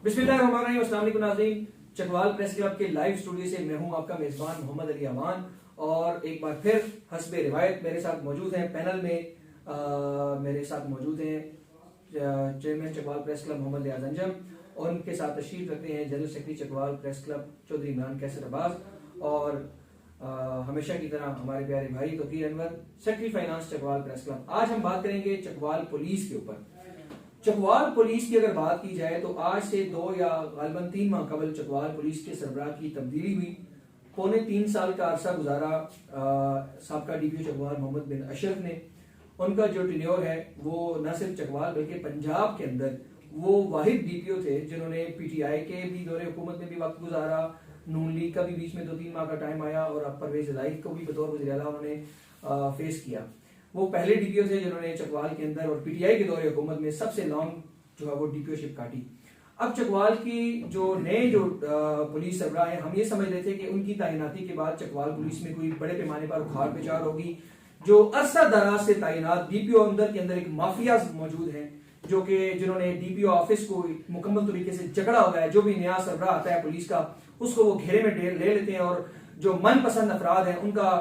बिस्मिल्लाहिर्रहमानिर्रहीम। अस्सलाम वालेकुम नाज़रीन, चकवाल प्रेस क्लब के लाइव स्टूडियो से मैं हूं आपका मेजबान मोहम्मद अली अमान और एक बार फिर हस्बे रिवायत मेरे साथ मौजूद हैं पैनल में। मेरे साथ मौजूद हैं chairman Chakwal press club Mohammad Riaz Anjum और उनके साथ तशरीफ रखते हैं general secretary Chakwal press club Chaudhry Imran Kaiser Abbas और हमेशा की तरह हमारे प्यारे भाई Tauqeer Anwar secretary finance Chakwal press club. आज हम बात करेंगे चकवाल पुलिस के ऊपर। चकवाल पुलिस की अगर बात की जाए तो आज से 2 या गालिबन 3 माह कबल चकवाल पुलिस के सरबराह की तब्दीली हुई। 3.25 साल का अरसा गुजारा साबका डीपीओ चकवाल मोहम्मद बिन अशरफ ने। उनका जो टेन्योर है वो न सिर्फ चकवाल बल्कि पंजाब के अंदर वो वाहिद डीपीओ थे जिन्होंने पीटीआई के भी दौरे हुकूमत में भी वक्त गुजारा, नून लीग का भी बीच में 2-3 माह का टाइम आया और अब परवेज इलाही को भी बतौर वज़ीर आला उन्होंने फेस किया। वो पहले डीपीओ थे जिन्होंने चकवाल के अंदर और पीटीआई के दौरे हुकूमत में सबसे लॉन्ग जो है वो डीपीओशिप काटी। अब चकवाल की जो नए पुलिस सरबराह है, हम ये समझ रहे थे कि उनकी तैनाती के बाद चकवाल पुलिस में कोई बड़े पैमाने पर उखाड़ पिचार होगी। जो अरसा दराज से तैनात डीपीओ अंदर के अंदर एक माफिया मौजूद है जो कि जिन्होंने डीपीओ ऑफिस को मुकम्मल तरीके से जकड़ा हुआ है। जो भी नया सरबराह आता है पुलिस का उसको वो घेरे में ले लेते हैं और जो मनपसंद अफराद हैं उनका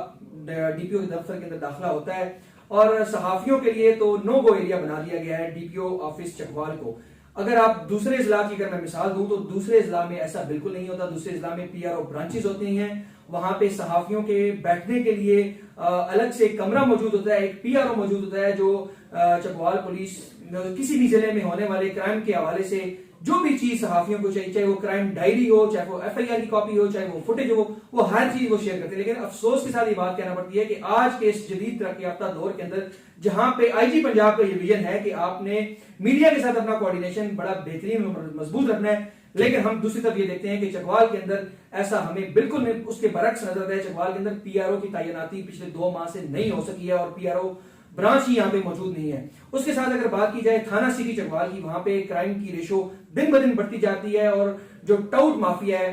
डीपीओ के दफ्तर के अंदर दाखिला होता है। और सहाफियों के लिए तो नो गो एरिया बना दिया गया है डीपीओ ऑफिस चकवाल को। अगर आप दूसरे इजला की अगर मैं मिसाल दूं तो दूसरे इजला में ऐसा बिल्कुल नहीं होता। दूसरे इजला में पीआरओ ब्रांचेस होती हैं, वहां पे सहाफियों के बैठने के लिए अलग से कमरा मौजूद होता है, एक पीआरओ मौजूद होता है जो चकवाल पुलिस किसी भी जिले में होने वाले क्राइम के हवाले से जो भी चीज सहाफियों को चाहिए, चाहे वो क्राइम डायरी हो, चाहे वो एफआईआर की कॉपी हो, चाहे वो फुटेज हो, वो हर चीज वो शेयर करते हैं। लेकिन अफसोस के साथ ये बात कहना पड़ती है कि आज के इस जदीद तरक्की याफ्ता दौर के अंदर जहां पे आईजी पंजाब का ये विजन है कि आपने मीडिया के साथ अपना कोऑर्डिनेशन बड़ा बेहतरीन मजबूत रखना है, लेकिन हम दूसरी तरफ ये देखते हैं कि चकवाल के अंदर ऐसा हमें बिल्कुल उसके बरक्स नजर आता है। चकवाल के अंदर पीआरओ की तैनाती पिछले 2 माह से नहीं हो सकी है और पीआरओ ब्रांच ही यहाँ पे मौजूद नहीं है। उसके साथ अगर बात की जाए थाना सिटी चकवाल की, वहां पे क्राइम की रेशो दिन ब दिन बढ़ती जाती है और जो टाउट माफिया है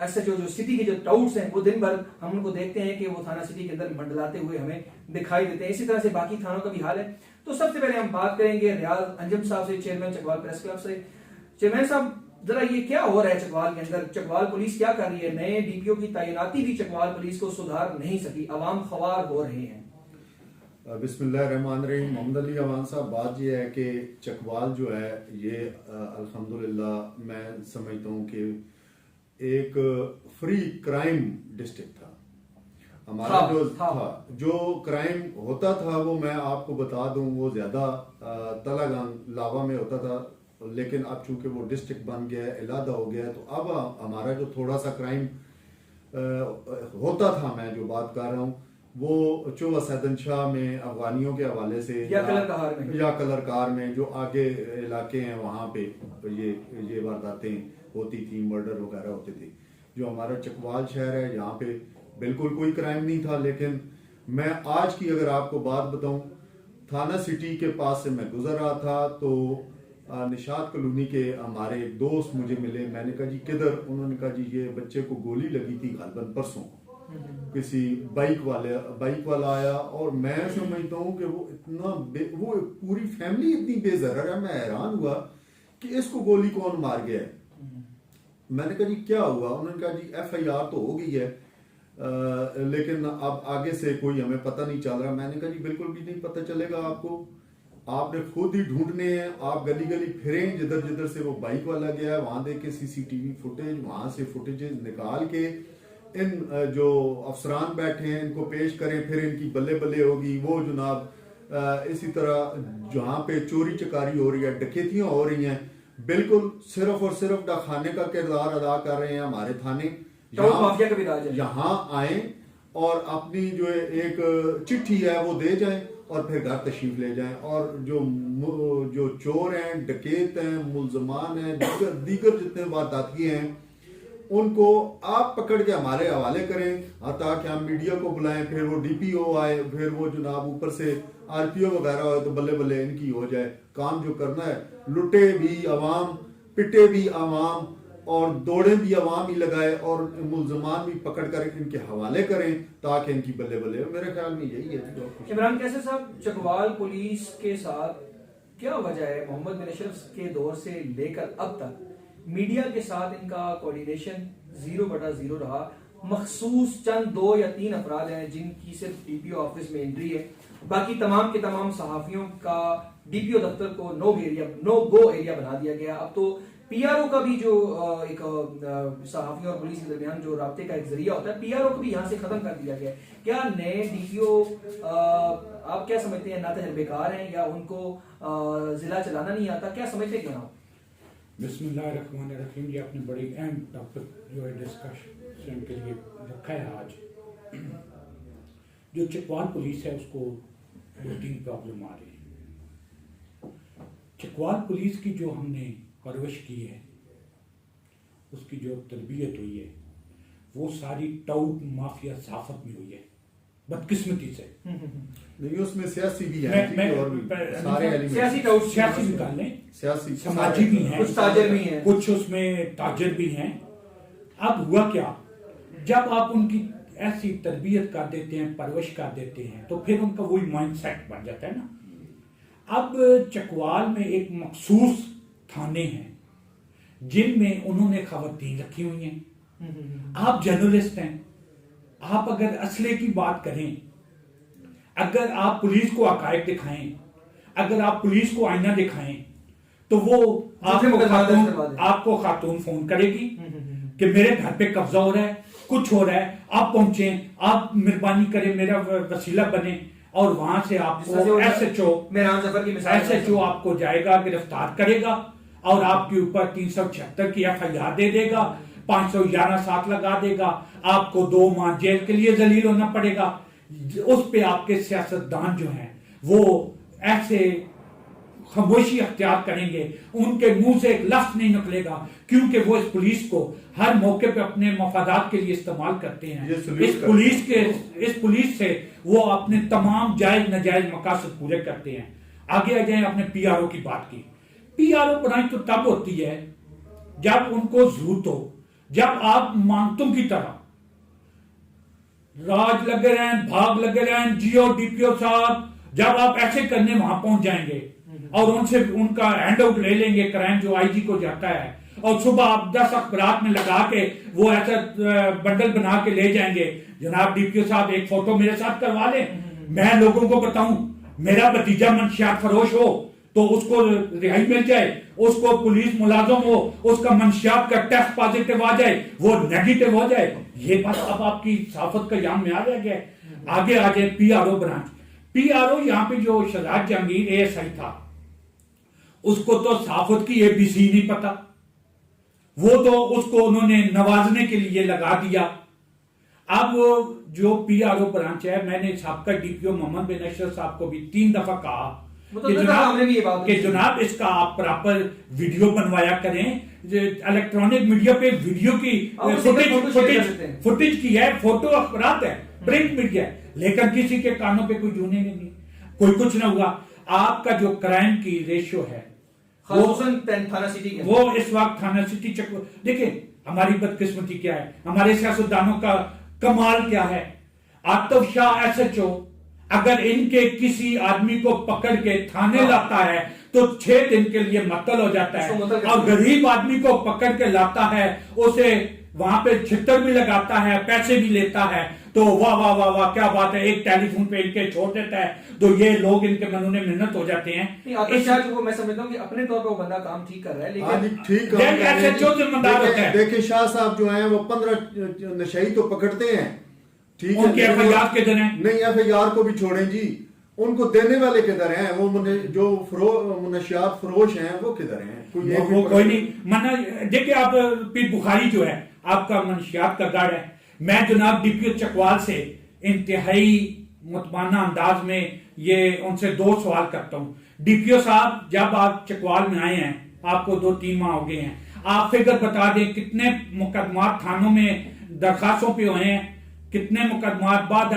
एसएचओ जो सिटी के जो टाउट्स हैं वो दिन भर हम उनको देखते हैं कि वो थाना सिटी के अंदर मंडलाते हुए हमें दिखाई देते हैं। इसी तरह से बाकी थानों का भी हाल है। तो सबसे पहले हम बात करेंगे रियाज अंजम साहब से, चेयरमैन चकवाल प्रेस क्लब से। चेयरमैन साहब, जरा ये क्या हो रहा है चकवाल के अंदर? चकवाल पुलिस क्या कर रही है? नए डीपीओ की तैनाती भी चकवाल पुलिस को सुधार नहीं सकी, अवाम खवार हो रहे हैं। बिस्मिल्लाहिर्रहमानिर्रहीम। मोहम्मद अली अमान साहब, बात यह है कि चकवाल जो है ये अल्हम्दुलिल्लाह मैं समझता हूँ कि एक फ्री क्राइम डिस्ट्रिक्ट था हमारा। जो क्राइम होता था वो मैं आपको बता दूं वो ज्यादा तलागंग लावा में होता था, लेकिन अब चूंकि वो डिस्ट्रिक्ट बन गया है, इलादा हो गया है, तो अब हमारा जो थोड़ा सा क्राइम होता था, मैं जो बात कर रहा हूँ वो चौवा सैदन शाह में अफगानियों के हवाले से या कलरकार में जो आगे इलाके हैं वहां पे ये वारदातें होती थी, मर्डर वगैरह होते थे। जो हमारा चकवाल शहर है यहाँ पे बिल्कुल कोई क्राइम नहीं था। लेकिन मैं आज की अगर आपको बात बताऊं, थाना सिटी के पास से मैं गुजर रहा था तो निशात कॉलोनी के हमारे एक दोस्त मुझे मिले। मैंने कहा जी किधर? उन्होंने कहा जी ये बच्चे को गोली लगी थी गालिबन परसों, किसी बाइक वाला आया। और मैं समझता हूँ कि वो पूरी फैमिली इतनी बेजहर है, मैं हैरान हुआ कि इसको गोली कौन मार गया है। मैंने कहा जी क्या हुआ? उन्होंने कहा जी एफआईआर तो हो गई है लेकिन अब आगे से कोई हमें पता नहीं चल रहा। मैंने कहा जी बिल्कुल भी नहीं पता चलेगा आपको, आपने खुद ही ढूंढने हैं। आप गली गली फिरें, जिधर जिधर से वो बाइक वाला गया है वहां देखे सीसीटीवी फुटेज, वहां से फुटेजेस निकाल के इन जो अफसरान बैठे हैं इनको पेश करें, फिर इनकी बल्ले बल्ले होगी। वो जनाब इसी तरह जहां पे चोरी चकारी हो रही है, डकैतियां हो रही हैं, बिल्कुल सिर्फ और सिर्फ डाखाने का किरदार अदा कर रहे हैं हमारे थाने। यहाँ आए और अपनी जो एक चिट्ठी है वो दे जाएं और फिर घर तशरीफ ले जाएं। और जो चोर हैं, डकैत हैं, मुलजमान हैं, दीगर जितने वारदाती हैं उनको आप पकड़ के हमारे हवाले करें ताकि हम मीडिया को बुलाएं, फिर वो डीपीओ आए, फिर वो जनाब ऊपर से आरपीओ वगैरह हो तो बल्ले बल्ले इनकी हो जाए। काम जो करना है, लुटे भी अवाम, पिटे भी अवाम और दौड़े भी अवाम ही लगाए और मुलजमान भी पकड़ कर इनके हवाले करें ताकि इनकी बल्ले बल्ले। मेरे ख्याल में यही है। इमरान कैसर साहब, चकवाल पुलिस के साथ क्या वजह है मोहम्मद बिन अशरफ के दौर से लेकर अब तक मीडिया के साथ इनका कोऑर्डिनेशन 0/0 रहा। मखसूस चंद 2 या 3 अफराद हैं जिनकी सिर्फ डीपीओ ऑफिस में एंट्री है, बाकी तमाम के तमाम सहाफियों का डीपीओ दफ्तर को नो गो एरिया बना दिया गया। अब तो पीआरओ का भी जो एक सहाफियों और पुलिस के दरमियान जो राब्ते का एक जरिया होता है, पीआरओ को भी यहाँ से खत्म कर दिया गया है। क्या नए डीपीओ आप क्या समझते हैं, ना तजर्बेकार हैं या उनको जिला चलाना नहीं आता, क्या समझते हैं आप? बिस्मिल्लाहिर्रहमानिर्रहीम। ये आपने बड़ी अहम टॉपिक जो है डिस्कशन के लिए रखा है आज। जो चकवाल पुलिस है उसको 2-3 प्रॉब्लम आ रही है। चकवाल पुलिस की जो हमने परवरिश की है, उसकी जो तरबियत हुई है, वो सारी टाउट माफिया साफत में हुई है, बदकिस्मती से। नहीं, उसमें सियासी भी है, और भी सारे एलिमेंट, सियासी निकाल लें, सियासी समाजी भी हैं, कुछ ताजर भी हैं, कुछ उसमें ताजर भी हैं। अब हुआ क्या, जब आप उनकी ऐसी तरबियत कर देते हैं, परवरिश कर देते हैं, तो फिर उनका वही माइंड सेट बन जाता है ना। अब चकवाल में एक मखसूस थाने हैं जिनमें उन्होंने खवातीन रखी हुई हैं। आप जर्नलिस्ट हैं, आप अगर असले की बात करें, अगर आप पुलिस को हकायक दिखाएं, अगर आप पुलिस को आईना दिखाएं, तो वो आपको खातून फोन करेगी कि मेरे घर पे कब्जा हो रहा है, कुछ हो रहा है, आप पहुंचे, आप मेहरबानी करें, मेरा वसीला बने, और वहां से आपको एसएचओ आपको जाएगा, गिरफ्तार करेगा और आपके ऊपर 376 की एफआईआर दे देगा, 511(7) लगा देगा, आपको 2 माह जेल के लिए जलील होना पड़ेगा। उस पे आपके सियासतदान जो हैं वो ऐसे खामोशी अख्तियार करेंगे, उनके मुंह से एक लफ्ज नहीं निकलेगा, क्योंकि वो इस पुलिस को हर मौके पे अपने मफादात के लिए इस्तेमाल करते हैं। इस पुलिस से वो अपने तमाम जायज नाजायज मकासद पूरे करते हैं। आगे आ जाए, आपने पीआरओ की बात की। पीआरओ बनाई तो तब होती है जब उनको जरूरत हो, जब आप मांगतों की तरह राज लगे रहें, भाग लगे रहें, जियो डीपीओ साहब, जब आप ऐसे करने वहां पहुंच जाएंगे और उनसे उनका हैंड आउट ले लेंगे, क्राइम जो आईजी को जाता है, और सुबह आप 10 अखबारात में लगा के वो ऐसा बंडल बना के ले जाएंगे, जनाब डीपीओ साहब एक फोटो मेरे साथ करवा लें, मैं लोगों को बताऊं मेरा भतीजा मंशियात फरोश हो तो उसको रिहाई मिल जाए, उसको पुलिस मुलाजम हो, उसका मंशियात का टेस्ट पॉजिटिव आ जाए, वो नेगेटिव हो जाए। ये बात अब आपकी साफत का याम में आ गया। आगे आ जाए पीआरओ ब्रांच। पीआरओ यहाँ पे जो शहजाद जहांगीर एएसआई था, उसको तो साफत की एबीसी नहीं पता, वो तो उसको उन्होंने नवाजने के लिए लगा दिया। अब जो पीआरओ ब्रांच है, मैंने साबका डीपीओ मोहम्मद बिन अशरफ साहब को भी 3 दफा कहा कि जनाब इसका आप प्रॉपर वीडियो बनवाया करें, इलेक्ट्रॉनिक मीडिया पे वीडियो की फुटेज की है, फोटो अखबारात है, प्रिंट मीडिया है, लेकिन किसी के कानों पे कोई जूने नहीं, कोई कुछ ना हुआ। आपका जो क्राइम की रेशियो है थाना सिटी वो इस वक्त थाना सिटी देखिए हमारी बदकिस्मती क्या है, हमारे सियासतदानों का कमाल क्या है। आतिफ शाह एसएचओ अगर इनके किसी आदमी को पकड़ के थाने लाता है तो 6 दिन के लिए मअतल हो जाता है, और गरीब आदमी को पकड़ के लाता है, उसे वहां पे छितर भी लगाता है, पैसे भी लेता है, तो वाह वाह वाह वाह क्या बात है, एक टेलीफोन पे इनके छोड़ देता है, तो ये लोग इनके मनों में मिन्नत हो जाते हैं। मैं समझता हूँ कि अपने तौर पर वो बंदा काम ठीक कर रहा है, लेकिन ठीक देखिए शाह साहब जो है वो 15 नशई तो पकड़ते हैं, ठीक है, उनके एफआईआर के दर हैं, नहीं एफआईआर को भी छोड़ें जी, उनको देने वाले किधर हैं, वो जो नशियात फरोश हैं वो किधर हैं, कोई नहीं मना। देखिए आप पीर बुखारी जो है आपका मनशियात का गढ़ है। मैं जनाब डीपीओ चकवाल से इंतहाई मुतमाना अंदाज में ये उनसे 2 सवाल करता हूँ। डीपीओ साहब, जब आप चकवाल में आए हैं, आपको 2-3 माह हो गए हैं, आप फिगर बता दें कितने मुकदमात थानों में दरखास्तों पे हुए हैं, कितने मुकदमात बाद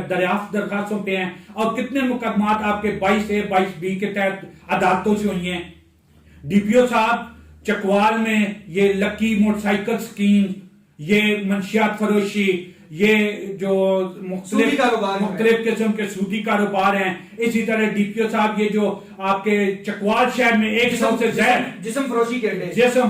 दरियाफ्त दरखास्तों पे हैं, और कितने मुकदमात आपके 22A 22B के तहत अदालतों से हुई हैं। डीपीओ साहब, चकवाल में ये लकी मोटरसाइकिल स्कीम, ये मंशियात फरोशी, ये जो मुख्तलिफ किस्म के सूदी कारोबार हैं, इसी तरह डीपीओ साहब ये जो आपके चकवाल शहर में 100 से ज्यादा जिस्म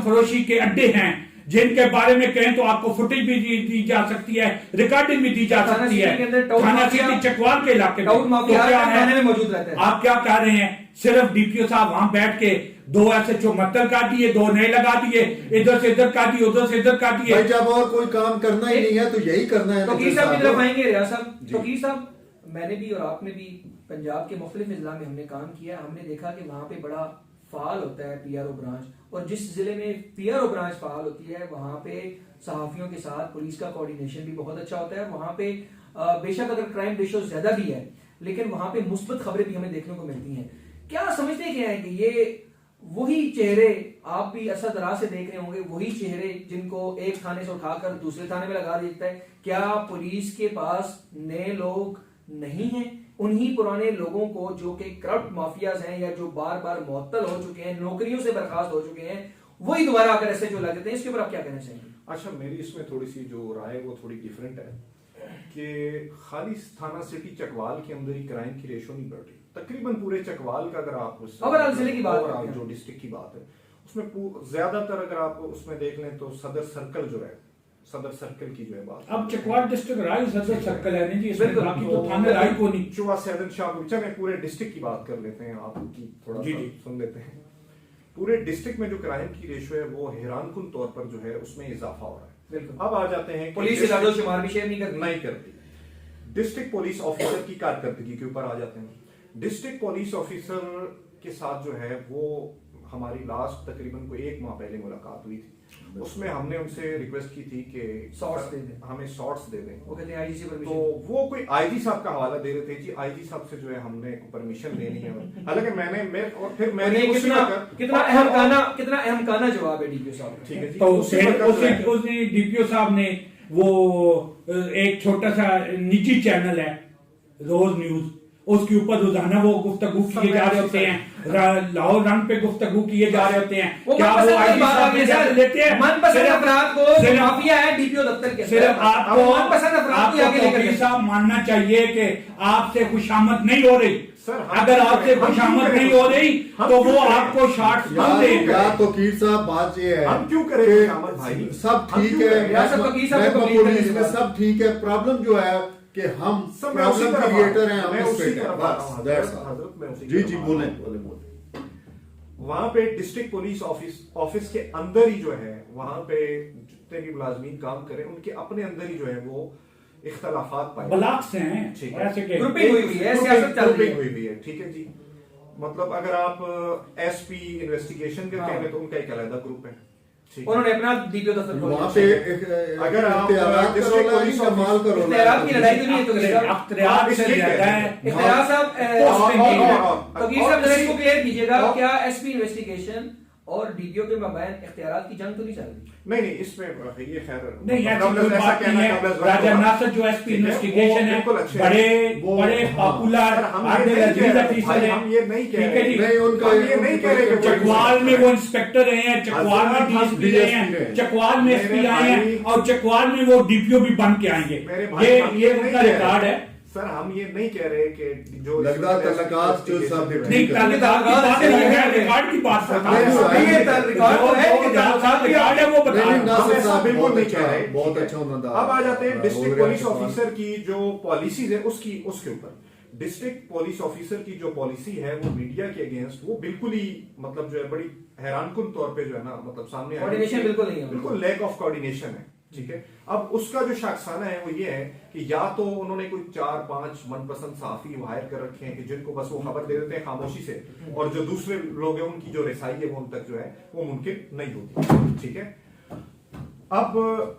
फरोशी के अड्डे हैं, जिनके बारे में कहें तो आपको फुटेज भी दी जा सकती है, रिकॉर्डिंग भी दी जा सकती है। थाना सिटी चकवाल के इलाके में तो क्या है, मौजूद रहते हैं। आप क्या कह रहे हैं, सिर्फ डीपीओ साहब वहां बैठ के 2 SHO मत्तर काट दिए, 2 नए लगा दिए, इधर से इधर काट दिए, उधर से इधर काट दिए। जब और कोई काम करना ही नहीं है तो यही करना है। तो की साहब की तरफ आएंगे, रियाज साहब। तो की साहब, मैंने भी और आपने भी पंजाब के मुख्तलिफ इजला में हमने काम किया, हमने देखा कि वहां पे बड़ा फाल होता है PRO ब्रांच, और जिस जिले में PRO ब्रांच फाल होती है वहां पे सहाफियों के साथ पुलिस का कोऑर्डिनेशन भी बहुत अच्छा होता है। वहां पे बेशक अगर क्राइम रेशो ज्यादा भी है, लेकिन वहां पे मुस्बत खबरें भी हमें देखने को मिलती हैं। क्या समझते क्या है कि ये वही चेहरे, आप भी अरसा दराज से देख रहे होंगे, वही चेहरे जिनको एक थाने से उठाकर दूसरे थाने में लगा देता है, क्या पुलिस के पास नए लोग नहीं हैं? उन्हीं पुराने लोगों को जो कि करप्ट माफियाज हैं या जो बार बार मुअत्तल हो चुके हैं, नौकरियों से बर्खास्त हो चुके हैं, वही दोबारा आकर SHO लग देते हैं। इसके ऊपर आप क्या कहना चाहेंगे? अच्छा, मेरी इसमें थोड़ी सी जो राय वो थोड़ी डिफरेंट है कि खाली थाना सिटी चकवाल के अंदर ही क्राइम की रेशो नहीं बढ़ रही, तकरीबन पूरे चकवाल का अगर आप ओवरऑल जिले की बात करें, जो डिस्ट्रिक्ट की बात है उसमें ज्यादातर अगर आप उसमें देख लें तो सदर सर्कल जो है, सदर सर्कल की जो है बात, अब चकवाल डिस्ट्रिक्ट राय सदर सर्कल है नहीं जी, इसमें बाकी तो थाने राय को नहीं। चुवा सैदन शाह, चलें पूरे डिस्ट्रिक्ट की बात कर लेते हैं, आपकी थोड़ा सा सुन लेते हैं। पूरे डिस्ट्रिक्ट में जो क्राइम की रेशो है वो हैरानकुन तौर पर जो है उसमें इजाफा हो रहा है। अब आ जाते हैं पुलिस शुमार भी शेयर नहीं करती। डिस्ट्रिक्ट पुलिस ऑफिसर की कारकर्दगी के ऊपर आ जाते हैं। डिस्ट्रिक्ट पुलिस ऑफिसर के साथ जो है वो हमारी लास्ट तकरीबन को 1 माह पहले मुलाकात हुई थी। उसमें हमने उनसे रिक्वेस्ट की थी कि शॉर्ट्स दे दें, हमें शॉर्ट्स दे दें। वो कहते हैं IGC परमिशन, तो वो कोई IG साहब का हवाला दे रहे थे जी, IG साहब से जो है हमने परमिशन लेनी है। हालांकि मैंने कितना अहम काना जवाब है DPO साहब। ठीक है जी। तो उसने DPO साहब ने वो एक छोटा सा निजी चैनल है रोज न्यूज, उसके ऊपर रोजाना वो गुफ्तगू किए जा रहे होते हैं, लाहौर रंग पे गुफ्तगू किए जा रहे होते हैं। क्या वो लेते हैं मनपसंद अफराद को माफिया है DPO दफ्तर के, सिर्फ आपको मनपसंद अफराद आगे लेकर साहब मानना चाहिए कि आपसे खुशामद नहीं हो रही। अगर आपसे खुशामद नहीं हो रही तो वो आपको शॉर्ट्स बंद देगा। तो कीर साहब बात ये है, हम क्यों करें भाई, सब ठीक है, सब ठीक है। प्रॉब्लम जो है कि हम प्रॉब्लम क्रिएटर हैं, जी जी बोले। वहां पे डिस्ट्रिक्ट पुलिस ऑफिस के अंदर ही जो है वहां पे जितने भी मुलाजमीन काम करें उनके अपने अंदर ही जो है वो इख्तलाफात पाए, ब्लॉक्स हैं, ग्रुपिंग हुई है, सियासत चल रही है। ठीक है जी, मतलब अगर आप SP इन्वेस्टिगेशन करते हैं तो उनका एक अलग ग्रुप है, उन्होंने अपना DPO दफ्तर खोला। वहां पे अगर आप कमाल करो, इख्तियारात की लड़ाई तो नहीं है, तो इख्तियार से ज्यादा है। इख्तियार साहब तो की साहब जरा इसको क्लियर कीजिएगा, क्या SP इन्वेस्टिगेशन और DPO के मबैन इख्तियारात की जंग तो नहीं चल रही? नहीं, इसमें ये खैर नहीं, राजा नासर जो SP इन्वेस्टिगेशन है बड़े पॉपुलर, हम ये नहीं कह रहे, चकवाल में वो इंस्पेक्टर रहे हैं, चकवाल में DSP रहे हैं, चकवाल में SP आए हैं और चकवाल में वो DPO भी बन के आएंगे। ये उनका रिकॉर्ड है। सर हम ये नहीं कह रहे कि जो लगदा तलकात जो सब नहीं, रिकॉर्ड की बात कर रहे हैं, वो बता बिल्कुल नहीं कह रहे। बहुत अच्छा उन्होंने। अब आ जाते हैं डिस्ट्रिक्ट पुलिस ऑफिसर की जो पॉलिसीज है उसके ऊपर। डिस्ट्रिक्ट पुलिस ऑफिसर की जो पॉलिसी है वो मीडिया के अगेंस्ट वो बिल्कुल ही मतलब जो है बड़ी हैरानकुन तौर पे जो है ना मतलब सामने कोऑर्डिनेशन बिल्कुल नहीं है, बिल्कुल लैक ऑफ कोऑर्डिनेशन है। ठीक है, अब उसका जो शाखसाना है वो ये है कि या तो उन्होंने कोई 4-5 मनपसंद साफी हायर कर रखे हैं कि जिनको बस वो खबर दे देते हैं खामोशी से, और जो दूसरे लोग हैं उनकी जो रिसाई है वो उन तक जो है वो मुमकिन नहीं होती। ठीक है, अब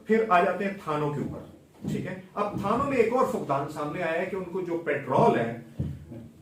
फिर आ जाते हैं थानों के ऊपर। ठीक है, अब थानों में एक और फुकदान सामने आया है कि उनको जो पेट्रोल है,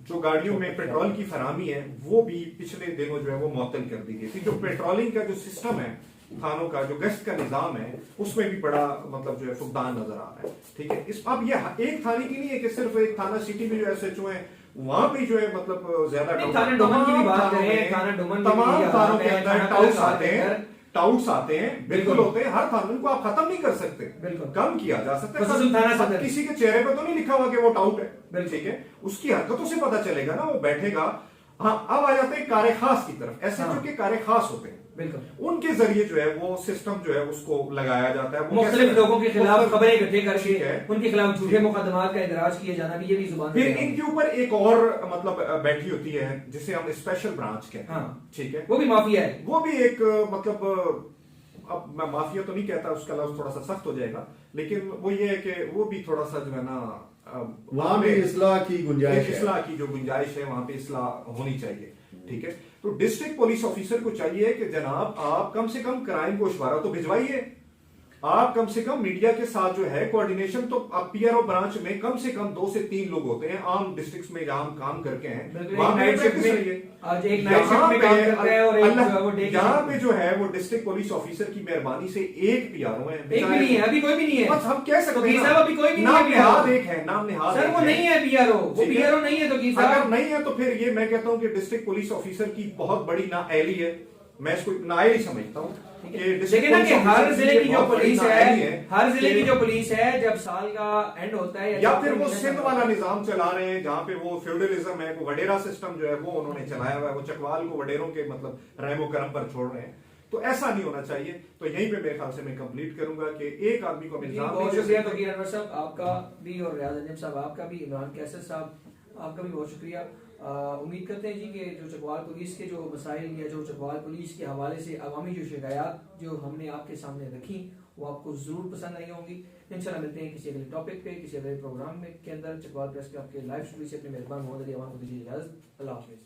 जो गाड़ियों में पेट्रोल की फरामी है, वो भी पिछले दिनों जो है वो मुअत्तल कर दी गई थी। जो पेट्रोलिंग का जो सिस्टम है थानों का, जो गश्त का निजाम है, उसमें भी बड़ा मतलब जो है फुकदान नजर आ रहा है। ठीक है, इस अब ये एक थाने की नहीं है कि सिर्फ एक थाना सिटी में जो SHO है वहां पे जो है मतलब ज्यादा थाना डोमन की भी बात करें, थाना डोमन तमाम थानों के अंदर टाउस आते हैं, टाउट्स आते हैं, बिल्कुल होते हैं, हर कानून को आप खत्म नहीं कर सकते, बिल्कुल कम किया जा सकता है। खसूसन थाना सदर। किसी के चेहरे पर तो नहीं लिखा हुआ कि वो टाउट है, बिल्कुल। ठीक है, उसकी हरकतों से पता चलेगा ना, वो बैठेगा। हाँ, अब आ जाते हैं कार्य खास की तरफ। एसएचओ के कार्य खास होते हैं, बिल्कुल, उनके जरिए जो है वो सिस्टम जो है उसको लगाया जाता है। वो मुख्तलिफ कैसे- लोगों के खिलाफ मुख्तलिफ- खबरें इकट्ठे करके ठीक है। उनके खिलाफ झूठे मुकदमात का इंदराज किया जाना भी, ये भी जुबान फिर पे इनके ऊपर एक और मतलब बैठी होती है जिसे हम स्पेशल ब्रांच कहते हैं, हाँ। ठीक है, वो भी माफिया है। वो भी एक मतलब अब मैं माफिया तो नहीं कहता, उसका लफ्ज थोड़ा सा सख्त हो जाएगा, लेकिन वो ये है कि वो भी थोड़ा सा जो है ना वहां भी इस्लाह की गुंजाइश है, इस्लाह की जो गुंजाइश है वहां पे इस्लाह होनी चाहिए, ठीक है। तो डिस्ट्रिक्ट पुलिस ऑफिसर को चाहिए कि जनाब आप कम से कम क्राइम को इशवारा तो भिजवाइए, आप कम से कम मीडिया के साथ जो है कोऑर्डिनेशन, तो आप पीआरओ ब्रांच में कम से कम 2 से 3 लोग होते हैं आम डिस्ट्रिक्ट्स में जहां हम काम करके हैं, बिल्कुल, वहां एक पे नाइट शिफ्ट practice में- रही है। आज एक नाइट शिफ्ट में काम करता है और एक जो है वो डे की यहाँ शिफ्ट पे में। जो है वो डिस्ट्रिक्ट पुलिस ऑफिसर की मेहरबानी से एक पीआरओ है, एक भी नहीं है, अभी कोई भी नहीं है। बस हम कह सकते तो हैं की ना, साहब अभी कोई भी नहीं नाम है निहाद PRO। एक है, नाम निहाद सर एक वो है। नहीं है पीआरओ, वो ठीक है। पीआरओ नहीं है तो की अगर साहब नहीं है तो फिर ये मैं कहता हूं कि डिस्ट्रिक्ट पुलिस ऑफिसर की बहुत बड़ी नाअहली है, मैं इसको नाअहली समझता हूं कि डिस्ट्रिक्ट लेकिन ना कि पुलिस हर ऑफिसर जिले की जो बहुत बड़ी पुलिस नाअहली है, हर जिले की कि- जो पुलिस है, जब साल का एंड होता है या फिर वो सिंध वाला निजाम चला रहे हैं जहां पे वो फ्यूडलिज्म है, वो वडेरा सिस्टम जो है वो उन्होंने चलाया हुआ है, वो चकवाल को वडेरों के मतलब रहमो करम पर छोड़ रहे हैं, तो ऐसा नहीं होना चाहिए। तो यहीं पे मेरे ख्याल से मैं कंप्लीट करूंगा कि एक आदमी को हम इल्जाम बहुत नहीं दे शुक्रिया सकते। फकीर अनवर साहब आपका भी, और रियाज अंजम साहब आपका भी, इमरान कैसर साहब आपका भी बहुत शुक्रिया। उम्मीद करते हैं जी कि जो चकवाल पुलिस के जो मसाइल या जो चकवाल पुलिस के हवाले से अवामी जो शिकायत जो हमने आपके सामने रखी वो आपको जरूर पसंद आई होंगी। इंशाल्लाह मिलते हैं किसी अगले टॉपिक पे, किसी अगले प्रोग्राम में के अंदर। चकवाल प्रेस क्लब के लाइव स्टूडियो से अपने मेहरबान मोहम्मद अली अवान को दीजिए इजाजत। अल्लाह हाफिज।